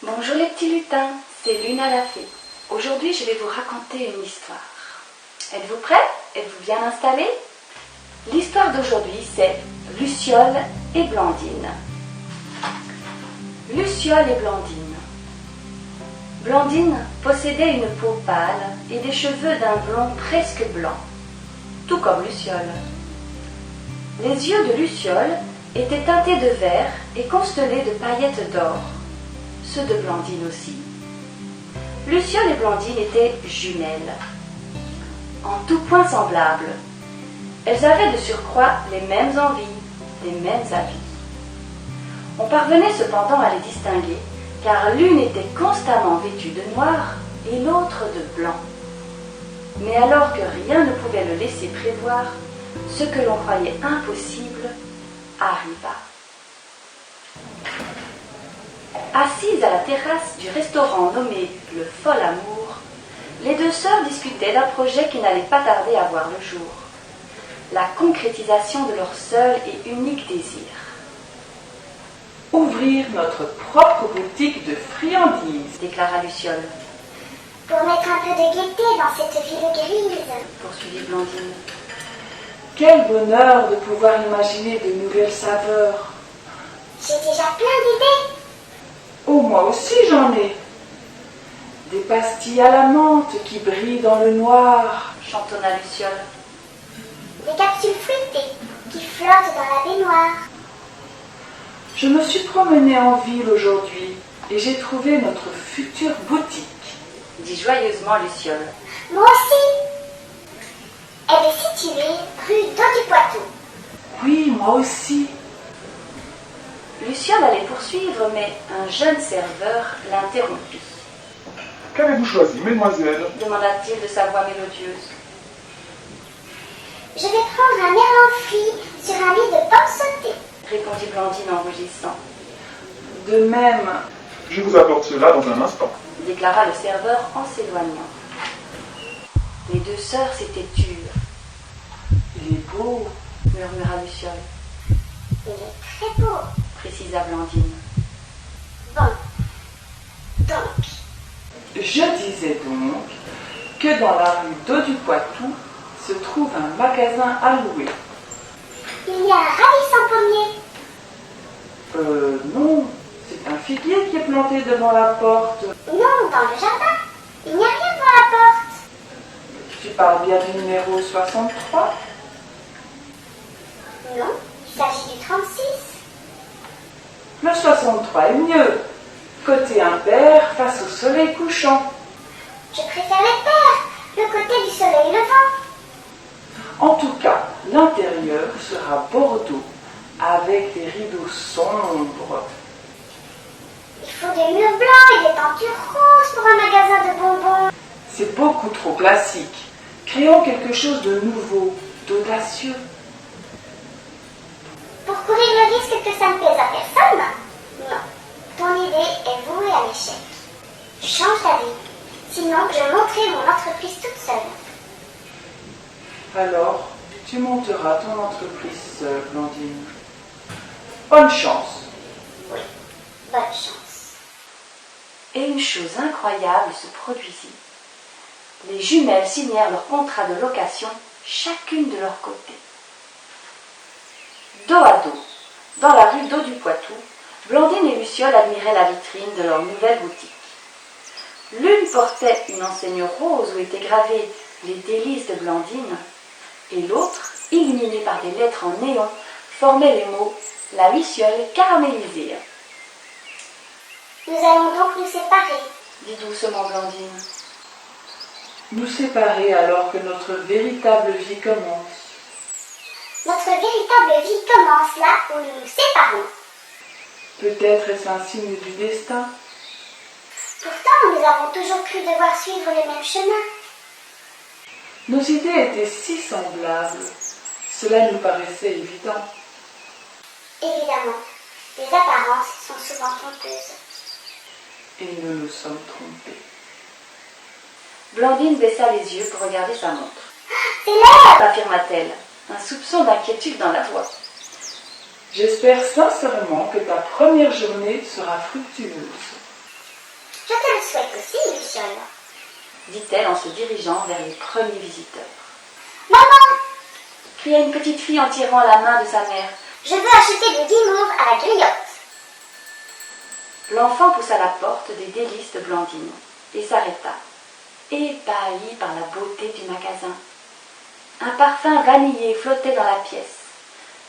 Bonjour les petits lutins, c'est Luna la fée. Aujourd'hui, je vais vous raconter une histoire. Êtes-vous prêts? Êtes-vous bien installés? L'histoire d'aujourd'hui, c'est Luciole et Blandine. Luciole et Blandine. Blandine possédait une peau pâle et des cheveux d'un blond presque blanc, tout comme Luciole. Les yeux de Luciole étaient teintés de vert et constellés de paillettes d'or, ceux de Blandine aussi. Luciole et Blandine étaient jumelles, en tout point semblables. Elles avaient de surcroît les mêmes envies, les mêmes habits. On parvenait cependant à les distinguer, car l'une était constamment vêtue de noir et l'autre de blanc. Mais alors que rien ne pouvait le laisser prévoir, ce que l'on croyait impossible arriva. Assises à la terrasse du restaurant nommé Le Fol Amour, les deux sœurs discutaient d'un projet qui n'allait pas tarder à voir le jour, la concrétisation de leur seul et unique désir. Ouvrir notre propre boutique de friandises, déclara Luciole. Pour mettre un peu de gaieté dans cette ville grise, poursuivit Blandine. Quel bonheur de pouvoir imaginer de nouvelles saveurs. J'ai déjà plein d'idées. Oh, moi aussi j'en ai. Des pastilles à la menthe qui brillent dans le noir, chantonna Luciole. Des capsules fruitées qui flottent dans la baignoire. Je me suis promenée en ville aujourd'hui et j'ai trouvé notre future boutique, dit joyeusement Luciole. Moi aussi. Elle est située rue d'Au-du-Poitou. Oui, moi aussi. Luciole allait poursuivre, mais un jeune serveur l'interrompit. Qu'avez-vous choisi, mesdemoiselles? Demanda-t-il de sa voix mélodieuse. Je vais prendre un merlan frit sur un lit de pommes sautées, répondit Blandine en rougissant. De même. Je vous apporte cela dans un instant, déclara le serveur en s'éloignant. Les deux sœurs s'étaient tues. Il est beau, murmura Luciole. Il est très beau, précisa Blandine. Bon, donc. Je disais donc que dans la rue d'Au-du-Poitou se trouve un magasin à louer. Il y a un ravissant pommier. Non, c'est un figuier qui est planté devant la porte. Non, dans le jardin. Il n'y a rien devant la porte. Tu parles bien du numéro 63? Non, il s'agit du 36. Le 63 est mieux. Côté impair, face au soleil couchant. Je préfère les paires, le côté du soleil levant. En tout cas, l'intérieur sera bordeaux, avec des rideaux sombres. Il faut des murs blancs et des tentures roses pour un magasin de bonbons. C'est beaucoup trop classique. Créons quelque chose de nouveau, d'audacieux. Pour courir le risque que ça ne plaise à personne? Non. Ton idée est vouée à l'échec. Tu changes d'avis. Sinon, je monterai mon entreprise toute seule. Alors, tu monteras ton entreprise seule, Blandine. Bonne chance. Oui, bonne chance. Et une chose incroyable se produisit. Les jumelles signèrent leur contrat de location, chacune de leur côté. Dos à dos, dans la rue d'Au-du-Poitou, Blandine et Luciole admiraient la vitrine de leur nouvelle boutique. L'une portait une enseigne rose où étaient gravées les délices de Blandine, et l'autre, illuminée par des lettres en néon, formait les mots « La Luciole caramélisée ». Nous allons donc nous séparer, dit doucement Blandine. Nous séparer alors que notre véritable vie commence. Notre véritable vie commence là où nous nous séparons. Peut-être est-ce un signe du destin. Pourtant, nous avons toujours cru devoir suivre le même chemin. Nos idées étaient si semblables. Cela nous paraissait évident. Évidemment, les apparences sont souvent trompeuses. Et nous nous sommes trompés. Blandine baissa les yeux pour regarder sa montre. C'est l'heure, affirma-t-elle, un soupçon d'inquiétude dans la voix. J'espère sincèrement que ta première journée sera fructueuse. m'inquiète aussi, Luciole. dit-elle en se dirigeant vers les premiers visiteurs. Maman, Cria une petite fille en tirant la main de sa mère. je veux acheter du guimauve à la griotte. L'enfant poussa la porte des délices de Blandine et s'arrêta, ébahi par la beauté du magasin. Un parfum vanillé flottait dans la pièce.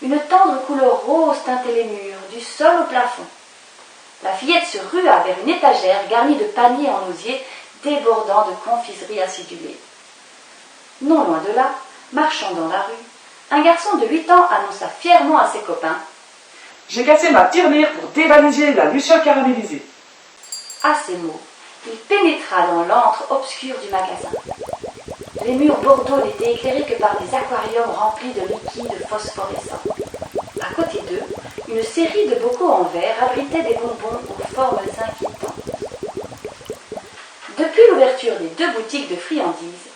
Une tendre couleur rose teintait les murs, du sol au plafond. La fillette se rua vers une étagère garnie de paniers en osier débordant de confiseries acidulées. Non loin de là, marchant dans la rue, un garçon de 8 ans annonça fièrement à ses copains. J'ai cassé ma tirelire pour dévaliser la luciole caramélisée. À ces mots, il pénétra dans l'antre obscur du magasin. Les murs bordeaux n'étaient éclairés que par des aquariums remplis de liquides phosphorescents. À côté d'eux, une série de bocaux en verre abritait des bonbons aux formes inquiétantes. Depuis l'ouverture des 2 boutiques de friandises,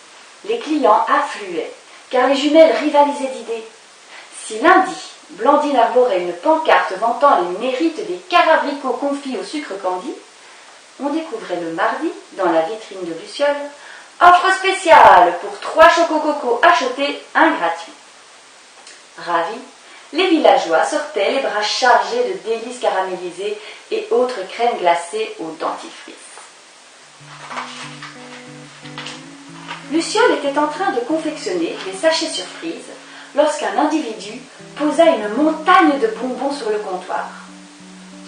les clients affluaient, car les jumelles rivalisaient d'idées. Si lundi, Blandine arborait une pancarte vantant les mérites des carabricots confits au sucre candi, on découvrait le mardi, dans la vitrine de Luciole, offre spéciale pour 3 chocococos achetés, 1 gratuit. Ravis, les villageois sortaient les bras chargés de délices caramélisées et autres crèmes glacées au dentifrice. Luciole était en train de confectionner des sachets surprises lorsqu'un individu posa une montagne de bonbons sur le comptoir.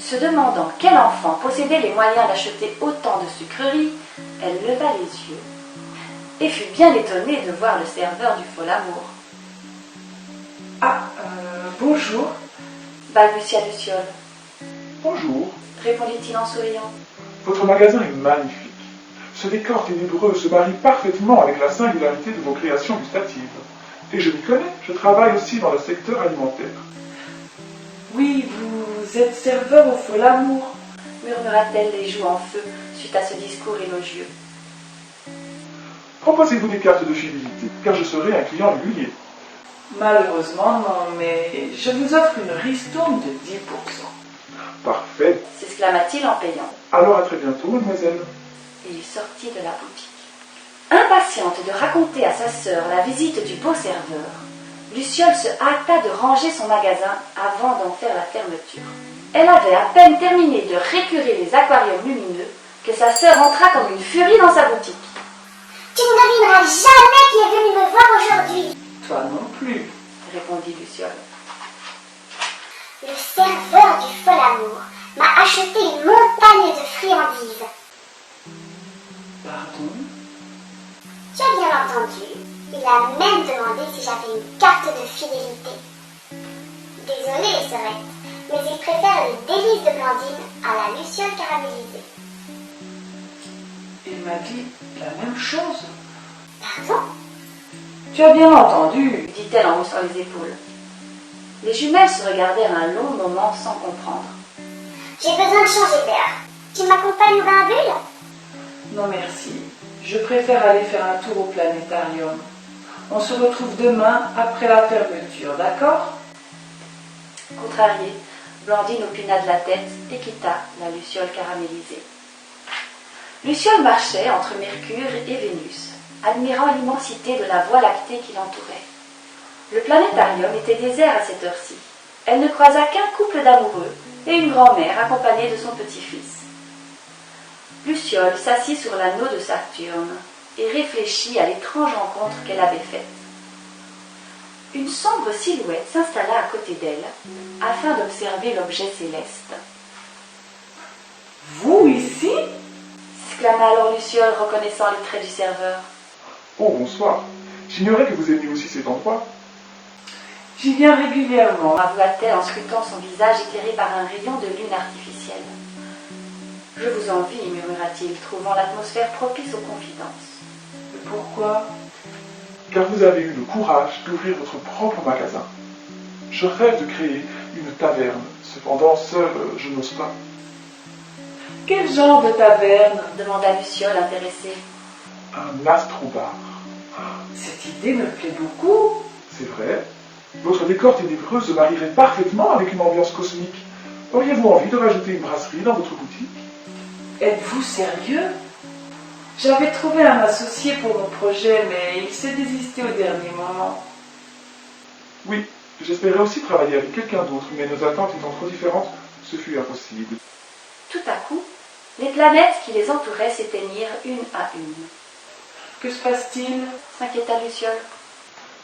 Se demandant quel enfant possédait les moyens d'acheter autant de sucreries, elle leva les yeux et fut bien étonnée de voir le serveur du Folamour. Bonjour. Balbutia Luciole. Bonjour. Répondit-il en souriant. Votre magasin est magnifique. Ce décor ténébreux se marie parfaitement avec la singularité de vos créations gustatives. Et je m'y connais, je travaille aussi dans le secteur alimentaire. Oui, vous êtes serveur au Folamour. Murmura-t-elle les joues en feu suite à ce discours élogieux. Proposez-vous des cartes de fidélité, car je serai un client régulier. Malheureusement, non, mais je vous offre une ristourne de 10%. Parfait. S'exclama-t-il en payant. Alors à très bientôt, mademoiselle. Et il sortit de la boutique. Impatiente de raconter à sa sœur la visite du beau serveur, Luciole se hâta de ranger son magasin avant d'en faire la fermeture. Elle avait à peine terminé de récurer les aquariums lumineux que sa sœur entra comme une furie dans sa boutique. Tu ne devineras jamais qui est venu me voir aujourd'hui. Toi non plus. Répondit Luciole. Le serveur du Folamour m'a acheté une montagne de friandises. Pardon? Tu as bien entendu, il a même demandé si j'avais une carte de fidélité. Désolée, Sorette, mais il préfère les délices de Blandine à la luciole caramélisée. Il m'a dit la même chose. Pardon? Tu as bien entendu. Dit-elle en haussant les épaules. Les jumelles se regardèrent un long moment sans comprendre. J'ai besoin de changer d'air. Tu m'accompagnes dans un bulle? Non merci. Je préfère aller faire un tour au planétarium. On se retrouve demain après la fermeture, d'accord? Contrariée, Blandine opina de la tête et quitta la luciole caramélisée. Luciole marchait entre Mercure et Vénus, admirant l'immensité de la voie lactée qui l'entourait. Le planétarium était désert à cette heure-ci. Elle ne croisa qu'un couple d'amoureux et une grand-mère accompagnée de son petit-fils. Luciole s'assit sur l'anneau de Saturne et réfléchit à l'étrange rencontre qu'elle avait faite. Une sombre silhouette s'installa à côté d'elle afin d'observer l'objet céleste. « Vous ici ?» s'exclama alors Luciole, reconnaissant les traits du serveur. Oh, bonsoir. J'ignorais que vous aimiez aussi cet endroit. J'y viens régulièrement. Avoua-t-elle en scrutant son visage éclairé par un rayon de lune artificielle. Je vous envie, murmura-t-il, trouvant l'atmosphère propice aux confidences. Pourquoi? Car vous avez eu le courage d'ouvrir votre propre magasin. Je rêve de créer une taverne. Cependant, seul, je n'ose pas. Quel genre de taverne? Demanda Luciole, intéressée. Un astrobar. Cette idée me plaît beaucoup. C'est vrai. Votre décor ténébreux se marierait parfaitement avec une ambiance cosmique. Auriez-vous envie de rajouter une brasserie dans votre boutique? Êtes-vous sérieux? J'avais trouvé un associé pour mon projet, mais il s'est désisté au dernier moment. Oui, j'espérais aussi travailler avec quelqu'un d'autre, mais nos attentes étant trop différentes, ce fut impossible. Tout à coup, les planètes qui les entouraient s'éteignirent une à une. Que se passe-t-il? S'inquiéta Luciole.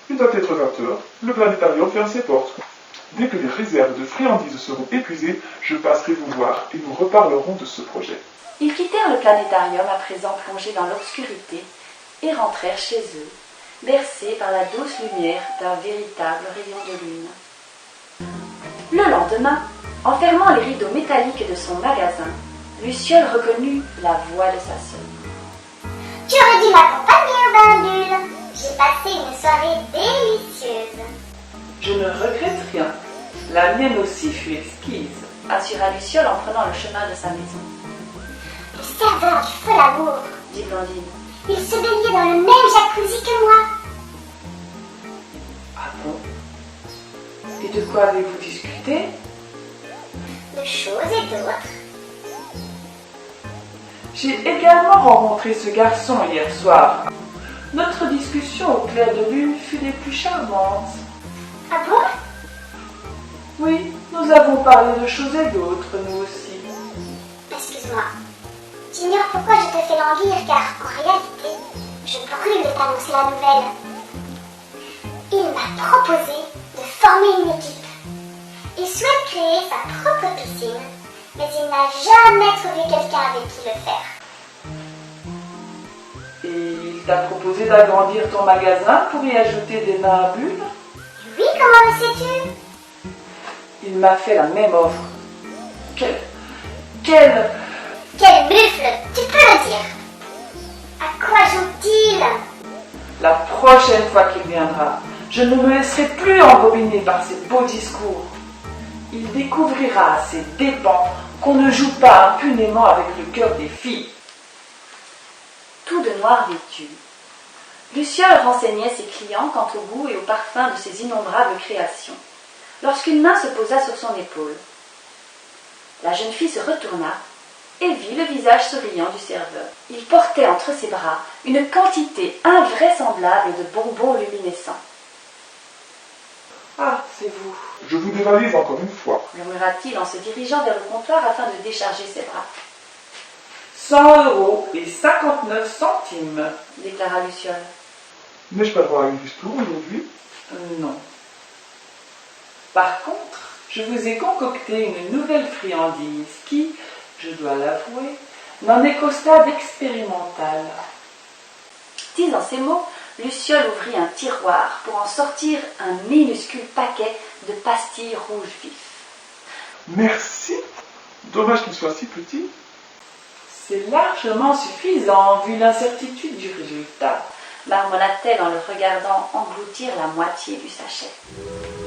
Il doit être 20 heures, le planétarium ferme ses portes. Dès que les réserves de friandises seront épuisées, je passerai vous voir et nous reparlerons de ce projet. Ils quittèrent le planétarium à présent plongé dans l'obscurité et rentrèrent chez eux, bercés par la douce lumière d'un véritable rayon de lune. Le lendemain, en fermant les rideaux métalliques de son magasin, Luciole reconnut la voix de sa sœur. Tu aurais dû m'accompagner au Bindule. J'ai passé une soirée délicieuse. Je ne regrette rien. La mienne aussi fut exquise. Assura Luciole en prenant le chemin de sa maison. Le serveur du feu l'amour. Dit Blandine. Il se baignait dans le même jacuzzi que moi. Ah bon? Et de quoi avez-vous discuté? De choses et d'autres. J'ai également rencontré ce garçon hier soir. Notre discussion au clair de lune fut des plus charmantes. Ah bon? Oui, nous avons parlé de choses et d'autres, nous aussi. Excuse-moi. J'ignore pourquoi je te fais languir, car en réalité, je brûle de t'annoncer la nouvelle. Il m'a proposé de former une équipe. Il souhaite créer sa propre piscine, mais il n'a jamais trouvé quelqu'un avec qui le faire. Et il t'a proposé d'agrandir ton magasin pour y ajouter des nains à bulles? Oui, comment le sais-tu? Il m'a fait la même offre. Quel Quel buffle, tu peux le dire. À quoi joue-t-il? La prochaine fois qu'il viendra, je ne me laisserai plus embobiner par ses beaux discours. Il découvrira à ses dépens qu'on ne joue pas impunément avec le cœur des filles. Tout de noir vêtu, Luciole renseignait ses clients quant au goût et au parfum de ses innombrables créations, lorsqu'une main se posa sur son épaule. La jeune fille se retourna et vit le visage souriant du serveur. Il portait entre ses bras une quantité invraisemblable de bonbons luminescents. « Ah, c'est vous. Je vous dévalise encore une fois. Murmura-t-il en se dirigeant vers le comptoir afin de décharger ses bras. 100 € et 59 centimes. » déclara Luciole. N'ai-je pas droit à une ristourne aujourd'hui? Non. Par contre, je vous ai concocté une nouvelle friandise qui, je dois l'avouer, n'en est qu'au stade expérimental. Disant ces mots, Luciole ouvrit un tiroir pour en sortir un minuscule paquet de pastilles rouges vif. Merci. Dommage qu'il soit si petit. C'est largement suffisant vu l'incertitude du résultat. Marmonna-t-elle en le regardant engloutir la moitié du sachet.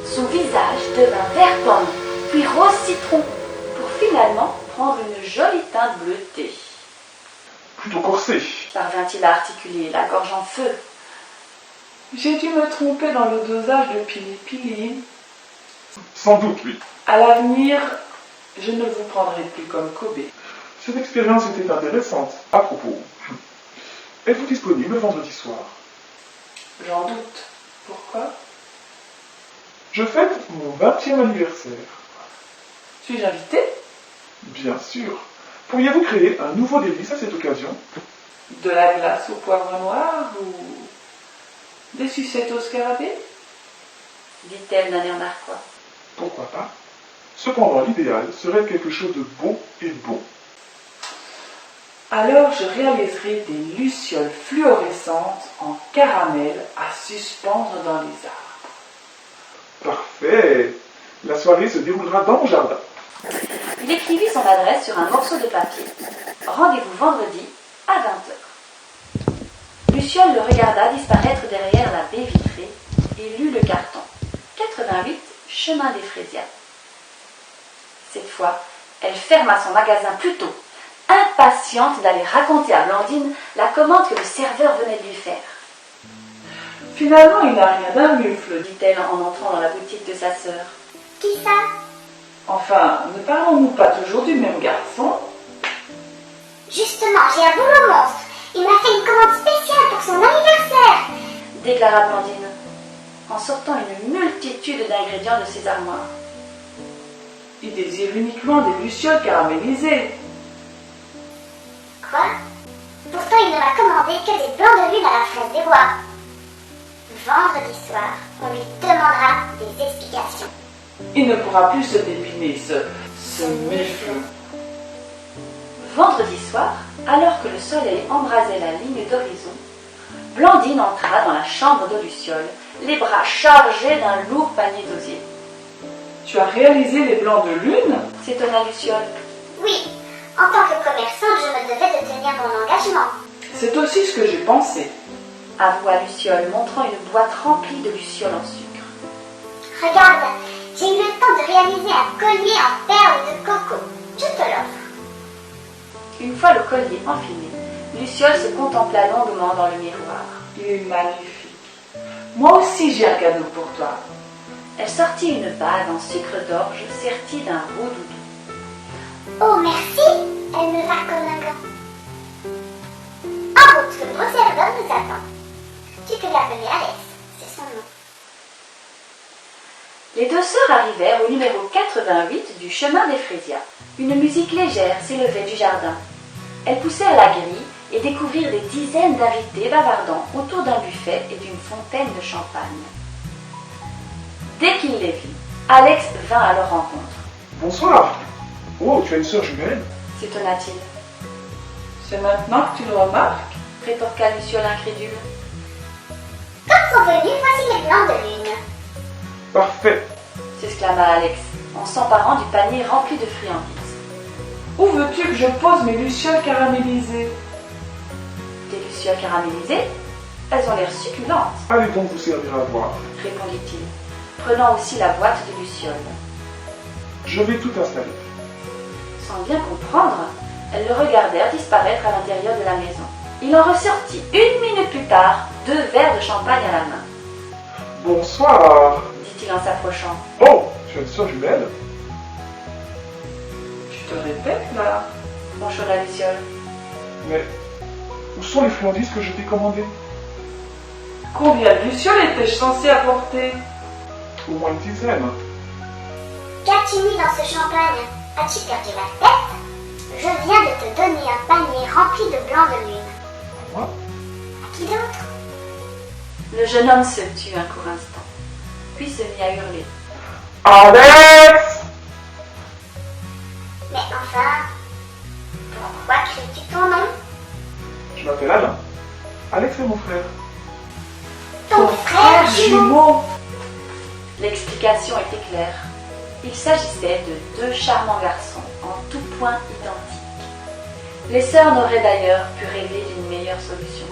Son visage devint vert pomme, puis rose citron, pour finalement prendre une jolie teinte bleutée. Plutôt corsé. Parvint-il à articuler, la gorge en feu. J'ai dû me tromper dans le dosage de pili-pili. Sans doute, oui. À l'avenir, je ne vous prendrai plus comme Kobe. Cette expérience était intéressante. À propos, êtes-vous disponible vendredi soir? J'en doute. Pourquoi? Je fête mon 20e anniversaire. Suis-je invité? Bien sûr. Pourriez-vous créer un nouveau délice à cette occasion? De la glace au poivre noir ou des sucettes au scarabée? Dit-elle d'un air narquois. Pourquoi pas? Cependant, l'idéal serait quelque chose de beau et bon. Alors je réaliserai des lucioles fluorescentes en caramel à suspendre dans les arbres. Parfait. La soirée se déroulera dans mon jardin. Il écrivit son adresse sur un morceau de papier. Rendez-vous vendredi à 20h. Luciole le regarda disparaître derrière la baie vitrée et lut le carton. 88 chemin des Fraisias. Cette fois, elle ferma son magasin plus tôt, impatiente d'aller raconter à Blandine la commande que le serveur venait de lui faire. Finalement, il n'a rien d'un mufle, dit. Dit-elle en entrant dans la boutique de sa sœur. Qui ça? Enfin, ne parlons-nous pas toujours du même garçon? Justement, j'ai un boulot monstre. Il m'a fait une commande spéciale pour son anniversaire. déclara Blandine, en sortant une multitude d'ingrédients de ses armoires. Il désire uniquement des lucioles caramélisées. Quoi? Pourtant, il ne m'a commandé que des blancs de lune à la fraise des bois. Vendredi soir, on lui demandera des explications. Il ne pourra plus se dépiner, ce millefeuille. Vendredi soir, alors que le soleil embrasait la ligne d'horizon, Blandine entra dans la chambre de Luciole, les bras chargés d'un lourd panier d'osier. Tu as réalisé les blancs de lune? S'étonna Luciole. Oui, en tant que commerçante, je me devais de tenir mon engagement. C'est aussi ce que j'ai pensé. Avoua Luciole, montrant une boîte remplie de lucioles en sucre. Regarde, j'ai eu le temps de réaliser un collier en perles de coco. Je te l'offre. Une fois le collier enfilé, Luciole se contempla longuement dans le miroir. Il est magnifique. Moi aussi j'ai un cadeau pour toi. Elle sortit une bague en sucre d'orge sertie d'un roux doudou. Oh, merci. Elle me va comme un gant. En route, le Bruxelles nous attend. Tu peux l'appeler Alex, c'est son nom. Les deux sœurs arrivèrent au numéro 88 du chemin des Frésias. Une musique légère s'élevait du jardin. Elles poussèrent la grille et découvrirent des dizaines d'invités bavardant autour d'un buffet et d'une fontaine de champagne. Dès qu'il les vit, Alex vint à leur rencontre. Bonsoir. Oh, tu as une sœur jumelle? S'étonna-t-il. C'est maintenant que tu le remarques? Rétorqua Luciole incrédule. Comme convenu, voici les blancs de lune. Parfait. S'exclama Alex, en s'emparant du panier rempli de friandises. Où veux-tu que je pose mes lucioles caramélisées? Des lucioles caramélisées? Elles ont l'air succulentes, Allez donc vous servir à boire. répondit-il, prenant aussi la boîte de lucioles. Je vais tout installer. Sans bien comprendre, elles le regardèrent disparaître à l'intérieur de la maison. Il en ressortit 1 minute plus tard, 2 verres de champagne à la main, Bonsoir. dit-il en s'approchant. Oh, tu as une sœur jumelle? Tu te répètes là? Ronchonna Luciole. Mais où sont les friandises que je t'ai commandées? Combien de lucioles étais-je censé apporter? Au moins une dizaine. Qu'as-tu mis dans ce champagne? As-tu perdu la tête? Je viens de te donner un panier rempli de blancs de lune. Moi? À qui d'autre? Le jeune homme se tut un court instant, puis se mit à hurler. Alex! Mais enfin, pourquoi cries-tu ton nom? Je m'appelle Alain. Alex est mon frère. Ton frère jumeau. L'explication était claire. Il s'agissait de 2 charmants garçons, en tout point identiques. Les sœurs n'auraient d'ailleurs pu rêver d'une meilleure solution.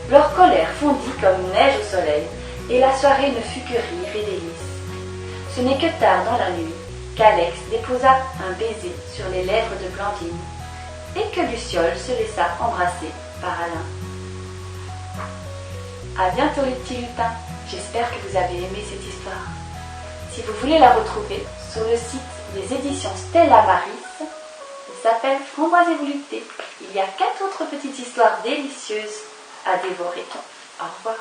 Leur colère fondit comme neige au soleil, et la soirée ne fut que rire et délices. Ce n'est que tard dans la nuit qu'Alex déposa un baiser sur les lèvres de Blandine, et que Luciole se laissa embrasser par Alain. À bientôt les petits lutins, j'espère que vous avez aimé cette histoire. Si vous voulez la retrouver sur le site des éditions Stella Maris, elle s'appelle Framboise et Volupté. Il y a 4 autres petites histoires délicieuses à dévorer. Au revoir.